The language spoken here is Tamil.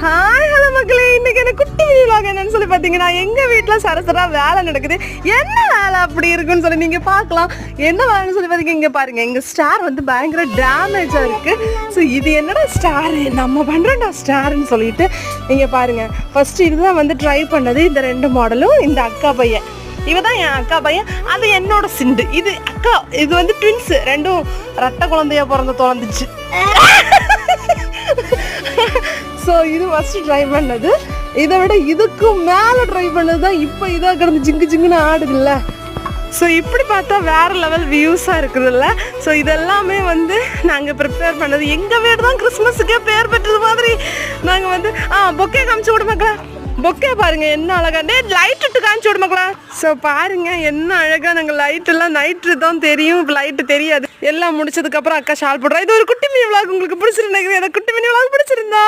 ஹாய் ஹலோ மக்களே, இன்னைக்கு எனக்கு குட்டி விழாக என்னன்னு சொல்லி பார்த்தீங்கன்னா எங்கள் வீட்டில் சரசரா வேலை நடக்குது. என்ன வேலை அப்படி இருக்குன்னு சொல்லி நீங்கள் பார்க்கலாம். என்ன வேலைன்னு சொல்லி பார்த்தீங்க, இங்கே பாருங்கள், எங்கள் ஸ்டார் வந்து பயங்கர டேமேஜாக இருக்குது. ஸோ இது என்னடா ஸ்டாரு, நம்ம பண்ணுறோம்டா ஸ்டாருன்னு சொல்லிட்டு இங்கே பாருங்கள். ஃபஸ்ட்டு இதுதான் வந்து ட்ரை பண்ணது. இந்த 2 மாடலும் இந்த அக்கா பையன், இவ தான் என் அக்கா பையன், அது என்னோட சிண்டு. இது அக்கா, இது வந்து ட்வின்ஸு, 2ம் ரெட்டை குழந்தையா தொலைஞ்சிச்சு. ஸோ இது ஃபஸ்ட்டு ட்ரை பண்ணது. இதை விட இதுக்கும் மேலே ட்ரை பண்ணது தான் இப்போ இதாக கிடந்து ஜிங்கு ஜிங்குன்னு ஆடுதுல்ல. ஸோ இப்படி பார்த்தா வேறு லெவல் வியூஸாக இருக்குதுல்ல. ஸோ இதெல்லாமே வந்து நாங்கள் ப்ரிப்பேர் பண்ணது. எங்கள் வீடு தான் கிறிஸ்மஸுக்கே பேர் பெற்றது மாதிரி நாங்கள் வந்து பொக்கே காமிச்சு விட மக்களா. பொக்கே பாருங்க என்ன அழகா, லைட் இட்டு காமிச்சு விட மக்களா. ஸோ பாருங்க என்ன அழகா. நாங்கள் லைட்டெல்லாம் நைட்டு தான் தெரியும், இப்போ லைட்டு தெரியாது. எல்லாம் முடிச்சதுக்கப்புறம் அக்கா ஷால் போடுறா. இது ஒரு குட்டி மினி விளாக் உங்களுக்கு பிடிச்சிருந்தேன். எனக்கு குட்டி மினி விளாக் பிடிச்சிருந்தா